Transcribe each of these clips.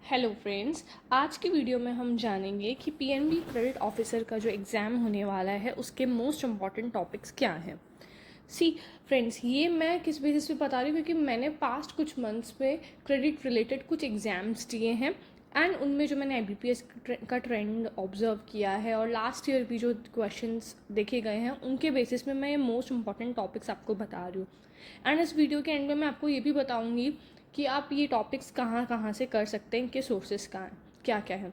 Hello friends, आज की video में हम जानेंगे कि पीएनबी क्रेडिट ऑफिसर का जो एग्ज़ाम होने वाला है उसके मोस्ट इम्पॉर्टेंट टॉपिक्स क्या हैं। सी फ्रेंड्स, ये मैं किस बेसिस पे बता रही हूँ क्योंकि मैंने पास्ट कुछ मंथ्स पे क्रेडिट रिलेटेड कुछ एग्ज़ाम्स दिए हैं एंड उनमें जो मैंने IBPS का ट्रेंड ऑब्जर्व किया है और लास्ट ईयर भी जो क्वेश्चंस देखे गए हैं उनके बेसिस में मैं ये मोस्ट इंपॉर्टेंट टॉपिक्स आपको बता रही हूँ। एंड इस वीडियो के एंड में मैं आपको ये भी बताऊँगी कि आप ये टॉपिक्स कहाँ कहाँ से कर सकते हैं, इनके सोर्सेस कहाँ हैं, क्या क्या है।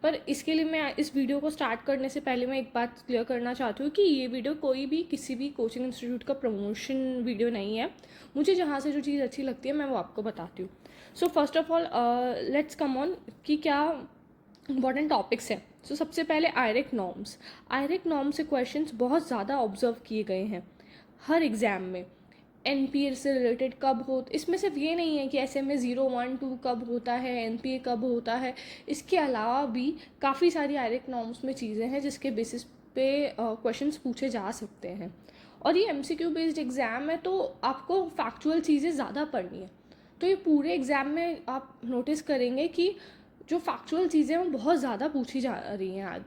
पर इसके लिए मैं इस वीडियो को स्टार्ट करने से पहले मैं एक बात क्लियर करना चाहती हूँ कि ये वीडियो कोई भी किसी भी कोचिंग इंस्टीट्यूट का प्रमोशन वीडियो नहीं है। मुझे जहाँ से जो चीज़ अच्छी लगती है मैं वो आपको बताती हूँ। So first of all let's come on कि क्या इंपॉर्टेंट टॉपिक्स हैं। सो सबसे पहले आयरेक नॉर्म्स से क्वेश्चंस बहुत ज़्यादा ऑब्जर्व किए गए हैं हर एग्ज़ाम में। एनपीए से रिलेटेड कब हो, इसमें सिर्फ ये नहीं है कि SMA 0, 1, 2 कब होता है, एनपीए कब होता है, इसके अलावा भी काफ़ी सारी आयरेक नॉर्म्स में चीज़ें हैं जिसके बेसिस पे क्वेश्चंस पूछे जा सकते हैं। और ये MCQ बेस्ड एग्ज़ाम है तो आपको फैक्चुअल चीज़ें ज़्यादा पढ़नी है। तो ये पूरे एग्ज़ाम में आप नोटिस करेंगे कि जो फैक्चुअल चीज़ें वो बहुत ज़्यादा पूछी जा रही हैं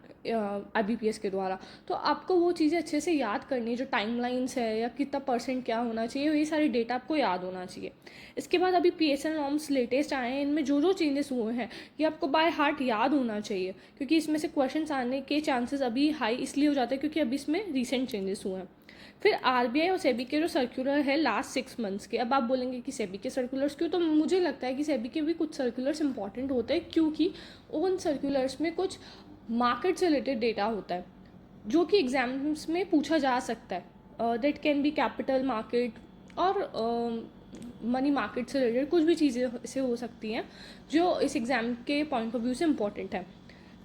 IBPS के द्वारा। तो आपको वो चीज़ें अच्छे से याद करनी है, जो टाइमलाइंस है या कितना परसेंट क्या होना चाहिए, ये सारे डेटा आपको याद होना चाहिए। इसके बाद अभी PSL नॉर्म्स लेटेस्ट आए हैं, इनमें जो जो चेंजेस हुए हैं ये आपको बाय हार्ट याद होना चाहिए क्योंकि इसमें से क्वेश्चन आने के चांसेस अभी हाई इसलिए हो जाते हैं क्योंकि अभी इसमें रिसेंट चेंजेस हुए हैं। फिर RBI और सेबी के जो सर्कुलर है लास्ट 6 मंथ्स के, अब आप बोलेंगे कि सेबी के सर्कुलर्स क्यों, तो मुझे लगता है कि सेबी के भी कुछ सर्कुलर्स इंपॉर्टेंट होते हैं क्योंकि उन सर्कुलर्स में कुछ मार्केट से रिलेटेड डेटा होता है जो कि एग्जाम्स में पूछा जा सकता है। That can be capital market और मनी मार्केट से रिलेटेड कुछ भी चीज़ें से हो सकती हैं जो इस एग्ज़ाम के पॉइंट ऑफ व्यू से इम्पॉर्टेंट है।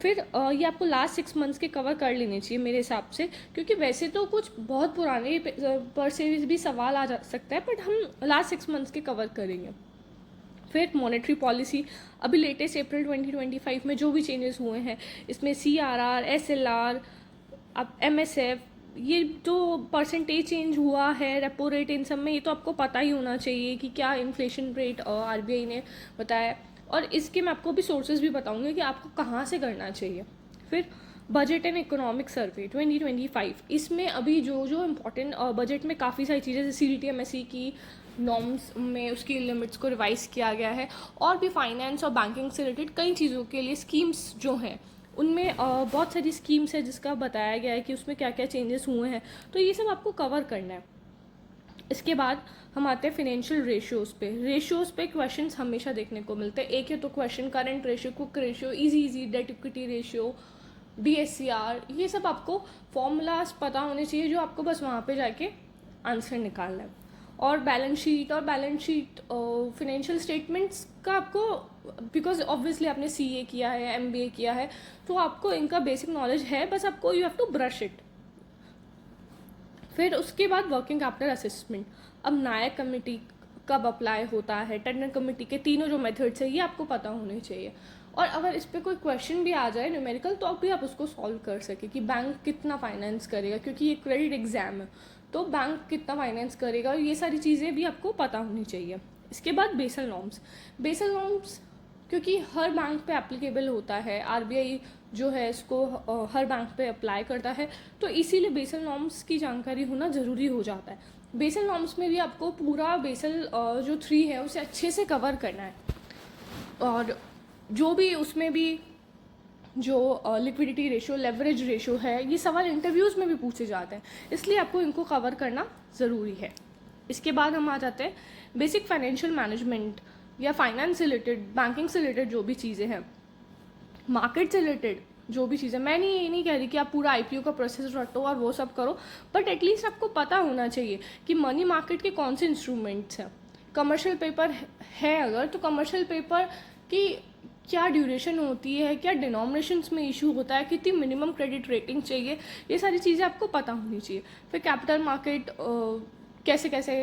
फिर ये आपको लास्ट 6 मंथ्स के कवर कर लेने चाहिए मेरे हिसाब से, क्योंकि वैसे तो कुछ बहुत पुराने पर से भी सवाल आ जा सकता है बट हम लास्ट 6 मंथ्स के कवर करेंगे। फिर मॉनेटरी पॉलिसी, अभी लेटेस्ट अप्रैल 2025 में जो भी चेंजेस हुए हैं इसमें CRR, SLR, अब MSF, ये जो परसेंटेज चेंज हुआ है रेपो रेट, इन सब में ये तो आपको पता ही होना चाहिए कि क्या इन्फ्लेशन रेट RBI ने बताया। और इसके मैं आपको भी सोर्सेज भी बताऊंगी कि आपको कहाँ से करना चाहिए। फिर बजट एंड इकोनॉमिक सर्वे 2025, इसमें अभी जो जो इम्पोर्टेंट बजट में काफ़ी सारी चीज़ें जैसे CDTMSE की नॉर्म्स में उसकी लिमिट्स को रिवाइज किया गया है और भी फाइनेंस और बैंकिंग से रिलेटेड कई चीज़ों के लिए स्कीम्स जो हैं उनमें बहुत सारी स्कीम्स है जिसका बताया गया है कि उसमें क्या क्या चेंजेस हुए हैं, तो ये सब आपको कवर करना है। इसके बाद हम आते हैं फिनेंशियल रेशियोज़ पे क्वेश्चंस हमेशा देखने को मिलते हैं। एक है तो question current ratio, quick ratio, easy debt equity ratio, DSCR, ये सब आपको फॉर्मूलाज पता होने चाहिए जो आपको बस वहाँ पे जाके आंसर निकालना है। और बैलेंस शीट फिनेंशियल स्टेटमेंट्स का आपको, बिकॉज ऑब्वियसली आपने CA किया है, MBA किया है, तो आपको इनका बेसिक नॉलेज है, बस आपको you have to brush it. फिर उसके बाद वर्किंग कैपिटल असेसमेंट, अब नायक कमेटी कब अप्लाई होता है, टंडन कमेटी के तीनों जो मेथड्स है ये आपको पता होने चाहिए। और अगर इस पर कोई क्वेश्चन भी आ जाए न्यूमेरिकल तो भी आप उसको सॉल्व कर सके कि बैंक कितना फाइनेंस करेगा, क्योंकि ये क्रेडिट एग्जाम है तो बैंक कितना फाइनेंस करेगा, और ये सारी चीज़ें भी आपको पता होनी चाहिए। इसके बाद बेसल नॉर्म्स क्योंकि हर बैंक पे एप्लीकेबल होता है, RBI जो है इसको हर बैंक पे अप्लाई करता है, तो इसीलिए बेसल नॉर्म्स की जानकारी होना ज़रूरी हो जाता है। बेसल नॉर्म्स में भी आपको पूरा बेसल जो 3 है उसे अच्छे से कवर करना है, और जो भी उसमें भी जो लिक्विडिटी रेशियो, लेवरेज रेशियो है, ये सवाल इंटरव्यूज़ में भी पूछे जाते हैं, इसलिए आपको इनको कवर करना ज़रूरी है। इसके बाद हम आ जाते हैं बेसिक फाइनेंशियल मैनेजमेंट या फाइनेंस से रिलेटेड, बैंकिंग से रिलेटेड जो भी चीज़ें हैं, मार्केट से रिलेटेड जो भी चीज़ें। मैं ये नहीं कह रही कि आप पूरा IPO का प्रोसेस रटो और वो सब करो, बट एटलीस्ट आपको पता होना चाहिए कि मनी मार्केट के कौन से इंस्ट्रूमेंट्स हैं। कमर्शियल पेपर है अगर, तो कमर्शियल पेपर की क्या ड्यूरेशन होती है, क्या डिनोमिनेशंस में इशू होता है, कितनी मिनिमम क्रेडिट रेटिंग चाहिए, ये सारी चीज़ें आपको पता होनी चाहिए। फिर कैपिटल मार्केट कैसे कैसे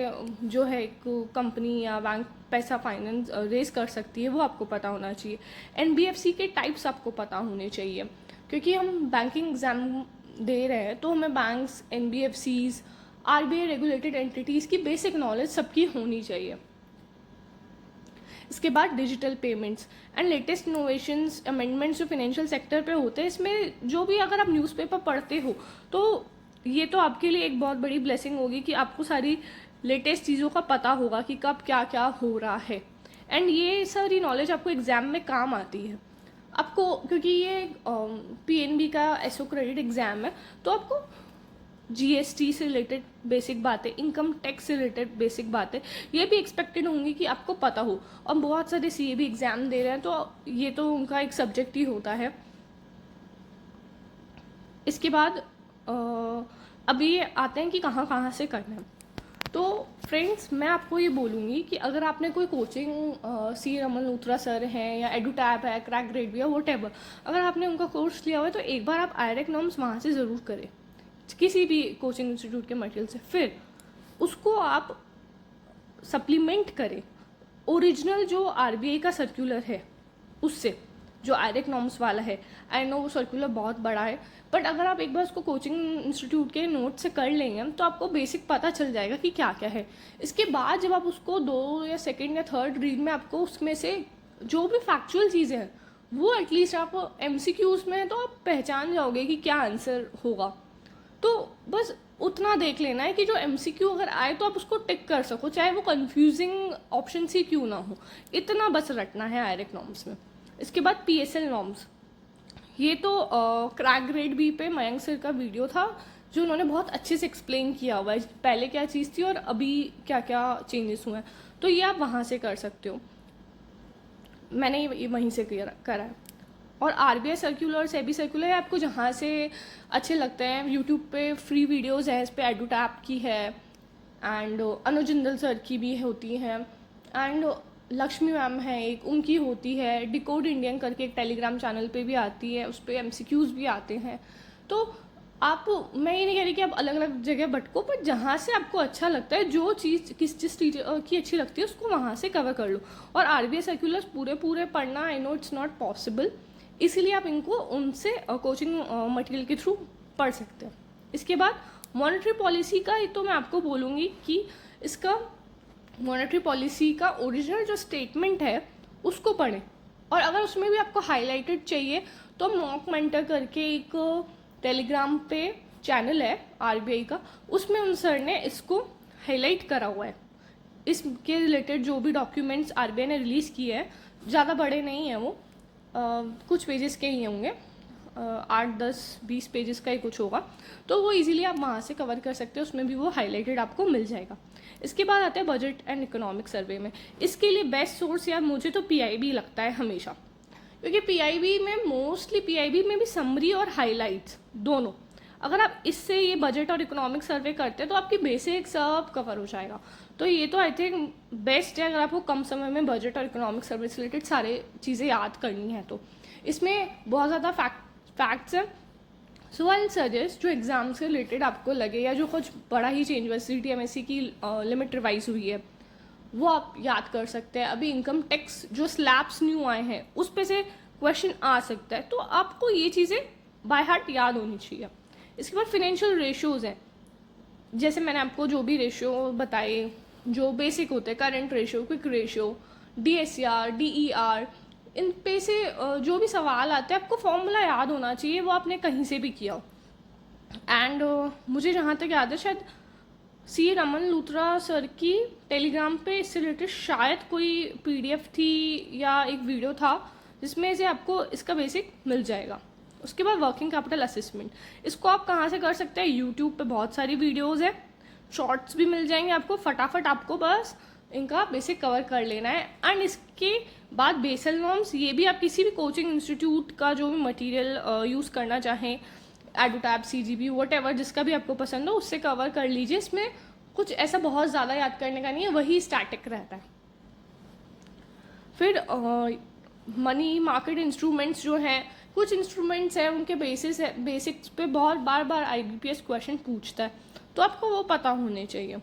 जो है एक कंपनी या बैंक पैसा फाइनेंस रेज कर सकती है वो आपको पता होना चाहिए। NBFC के टाइप्स आपको पता होने चाहिए क्योंकि हम बैंकिंग एग्जाम दे रहे हैं तो हमें banks, NBFCs, RBI regulated entities की बेसिक नॉलेज सबकी होनी चाहिए। इसके बाद digital payments and latest innovations amendments जो फाइनेंशियल सेक्टर पे होते हैं, इसमें जो भी अगर आप न्यूज़पेपर पढ़ते हो तो ये तो आपके लिए एक बहुत बड़ी ब्लेसिंग होगी कि आपको सारी लेटेस्ट चीज़ों का पता होगा कि कब क्या क्या हो रहा है। एंड ये सारी नॉलेज आपको एग्ज़ाम में काम आती है आपको, क्योंकि ये पीएनबी का एसओ क्रेडिट एग्ज़ाम है, तो आपको जीएसटी से रिलेटेड बेसिक बातें, इनकम टैक्स से रिलेटेड बेसिक बातें ये भी एक्सपेक्टेड होंगी कि आपको पता हो। और बहुत सारे सीए भी एग्ज़ाम दे रहे हैं तो ये तो उनका एक सब्जेक्ट ही होता है। इसके बाद अभी आते हैं कि कहाँ कहाँ से करना है। तो फ्रेंड्स, मैं आपको ये बोलूँगी कि अगर आपने कोई कोचिंग सी रमन लूथरा सर हैं या एडुटैप है, क्रैक ग्रेड भी है, वॉटेवर, अगर आपने उनका कोर्स लिया हुआ है तो एक बार आप आयरेक नॉर्म्स वहाँ से ज़रूर करें, किसी भी कोचिंग इंस्टीट्यूट के मटेरियल से। फिर उसको आप सप्लीमेंट करें ओरिजिनल जो आरबीआई का सर्कुलर है उससे, जो आयरेक नॉर्म्स वाला है। आई नो वो सर्कुलर बहुत बड़ा है, बट अगर आप एक बार उसको कोचिंग इंस्टीट्यूट के नोट से कर लेंगे तो आपको बेसिक पता चल जाएगा कि क्या क्या है। इसके बाद जब आप उसको 2 या सेकेंड या थर्ड रीड में आपको उसमें से जो भी फैक्चुअल चीज़ें हैं वो एटलीस्ट आप एमसीक्यूज में तो आप पहचान जाओगे कि क्या आंसर होगा। तो बस उतना देख लेना है कि जो एमसीक्यू अगर आए तो आप उसको टिक कर सको, चाहे वो कंफ्यूजिंग ऑप्शन ही क्यों ना हो, इतना बस रटना है आयरेक नॉर्म्स में। इसके बाद पीएसएल नॉर्म्स, ये तो क्रैक ग्रेड बी पे मयंक सर का वीडियो था जो उन्होंने बहुत अच्छे से एक्सप्लेन किया हुआ है पहले क्या चीज़ थी और अभी क्या क्या चेंजेस हुए हैं, तो ये आप वहाँ से कर सकते हो। मैंने ये वहीं से करा है। और आरबीआई सर्कुलर, सेबी सर्कुलर आपको जहाँ से अच्छे लगते हैं, यूट्यूब पे फ्री वीडियोस है, इस पर एडुटैप की है एंड अनुज जिंदल सर की भी होती हैं एंड लक्ष्मी मैम है एक, उनकी होती है। डिकोड इंडियन करके एक टेलीग्राम चैनल पे भी आती है, उस पर एमसीक्यूज़ भी आते हैं। तो आप, मैं ये नहीं कह रही कि आप अलग अलग जगह भटको, पर जहाँ से आपको अच्छा लगता है, जो चीज़ जिस टीचर की अच्छी लगती है उसको वहाँ से कवर कर लो। और आरबीआई सर्कुलर्स पूरे पढ़ना, I know it's not possible, इसीलिए आप इनको उनसे कोचिंग मटेरियल के थ्रू पढ़ सकते हैं। इसके बाद मॉनेटरी पॉलिसी का तो मैं आपको बोलूँगी कि इसका मॉनेटरी पॉलिसी का ओरिजिनल जो स्टेटमेंट है उसको पढ़ें, और अगर उसमें भी आपको हाईलाइटेड चाहिए तो मॉक मेंटर करके एक टेलीग्राम पे चैनल है आरबीआई का, उसमें उन सर ने इसको हाईलाइट करा हुआ है। इसके रिलेटेड जो भी डॉक्यूमेंट्स आरबीआई ने रिलीज़ किए हैं, ज़्यादा बड़े नहीं हैं वो, कुछ पेजेस के ही होंगे, 8-10-20 पेजेस का ही कुछ होगा, तो वो इजीली आप वहाँ से कवर कर सकते हैं, उसमें भी वो हाईलाइटेड आपको मिल जाएगा। इसके बाद आते हैं बजट एंड इकोनॉमिक सर्वे में। इसके लिए बेस्ट सोर्स यार मुझे तो पीआईबी लगता है हमेशा, क्योंकि पीआईबी में भी समरी और हाईलाइट्स दोनों, अगर आप इससे ये बजट और इकोनॉमिक सर्वे करते हैं तो आपकी बेसिक सब कवर हो जाएगा। तो ये तो आई थिंक बेस्ट है अगर आपको कम समय में बजट और इकोनॉमिक सर्वे से रिलेटेड सारे चीज़ें याद करनी है। तो इसमें बहुत ज़्यादा फैक्ट्स हैं। सो आई सजेस्ट जो एग्ज़ाम से रिलेटेड आपको लगे या जो कुछ बड़ा ही चेंज हुआ, CTMSC की लिमिट रिवाइज हुई है, वो आप याद कर सकते हैं। अभी इनकम टैक्स जो स्लैब्स न्यू आए हैं उस पे से क्वेश्चन आ सकता है, तो आपको ये चीज़ें बाय हार्ट याद होनी चाहिए। इसके बाद फिनेंशियल रेशियोज़ हैं, जैसे मैंने आपको जो भी रेशियो बताए जो बेसिक होते हैं, current ratio, quick ratio, DSCR, DER, इन पे से जो भी सवाल आते हैं आपको फॉर्मूला याद होना चाहिए, वो आपने कहीं से भी किया हो। एंड मुझे जहाँ तक याद है शायद सी रमन लूथरा सर की टेलीग्राम पे इससे रिलेटेड शायद कोई PDF थी या एक वीडियो था जिसमें से आपको इसका बेसिक मिल जाएगा। उसके बाद वर्किंग कैपिटल असेसमेंट, इसको आप कहाँ से कर सकते हैं, यूट्यूब पे बहुत सारी वीडियोज़ है, शॉर्ट्स भी मिल जाएंगे आपको, फटाफट आपको बस इनका बेसिक कवर कर लेना है। एंड इसके बाद बेसल नॉर्म्स, ये भी आप किसी भी कोचिंग इंस्टीट्यूट का जो भी मटेरियल यूज़ करना चाहें, एडुटैप, CGP, वॉटेवर जिसका भी आपको पसंद हो उससे कवर कर लीजिए। इसमें कुछ ऐसा बहुत ज़्यादा याद करने का नहीं है, वही स्टैटिक रहता है। फिर मनी मार्केट इंस्ट्रूमेंट्स जो हैं, कुछ इंस्ट्रूमेंट्स हैं उनके बेसिक्स पे बहुत बार IBPS क्वेश्चन पूछता है, तो आपको वो पता होने चाहिए,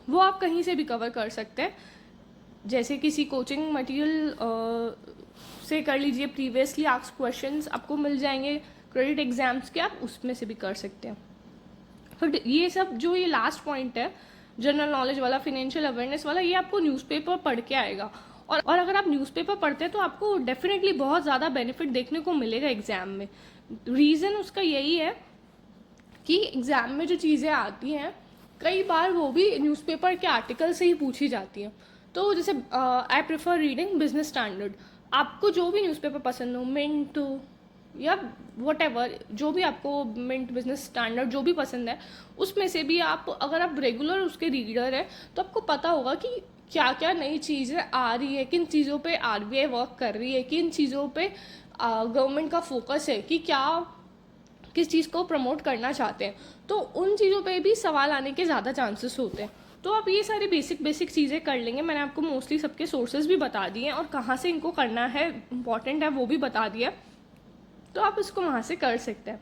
वो आप कहीं से भी कवर कर सकते हैं। जैसे किसी कोचिंग मटेरियल से कर लीजिए, प्रीवियसली आस्क्ड क्वेश्चंस आपको मिल जाएंगे क्रेडिट एग्जाम्स के, आप उसमें से भी कर सकते हैं। फिर ये सब जो ये लास्ट पॉइंट है जनरल नॉलेज वाला, फिनेंशियल अवेयरनेस वाला, ये आपको न्यूज़पेपर पढ़ के आएगा, और अगर आप न्यूज़पेपर पढ़ते हैं तो आपको डेफिनेटली बहुत ज़्यादा बेनिफिट देखने को मिलेगा एग्ज़ाम में। रीज़न उसका यही है कि एग्ज़ाम में जो चीज़ें आती हैं कई बार वो भी न्यूज़पेपर के आर्टिकल से ही पूछी जाती हैं। तो जैसे I prefer reading business standard. आपको जो भी न्यूज़पेपर पसंद हो, मिंट या वट एवर, जो भी आपको मिंट, बिजनेस स्टैंडर्ड, जो भी पसंद है, उसमें से भी आप अगर आप रेगुलर उसके रीडर है तो आपको पता होगा कि क्या क्या नई चीज़ें आ रही है, किन चीज़ों पे आरबीआई वर्क कर रही है, किन चीज़ों पे गवर्नमेंट का फोकस है, कि क्या किस चीज़ को प्रमोट करना चाहते हैं। तो उन चीज़ों पे भी सवाल आने के ज़्यादा चांसेस होते हैं। तो आप ये सारी बेसिक चीज़ें कर लेंगे। मैंने आपको मोस्टली सबके सोर्सेज भी बता दिए हैं और कहाँ से इनको करना है, इंपॉर्टेंट है, वो भी बता दिया। तो आप इसको वहाँ से कर सकते हैं।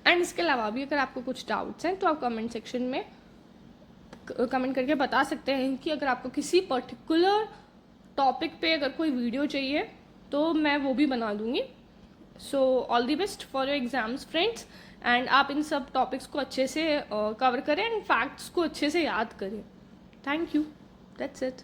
एंड इसके अलावा भी अगर आपको कुछ डाउट्स हैं तो आप कमेंट सेक्शन में कमेंट करके बता सकते हैं कि अगर आपको किसी पर्टिकुलर टॉपिक पे अगर कोई वीडियो चाहिए तो मैं वो भी बना दूँगी। So all the best for your exams friends. And आप इन सब टॉपिक्स को अच्छे से कवर करें एंड फैक्ट्स को अच्छे से याद करें। Thank you, that's it.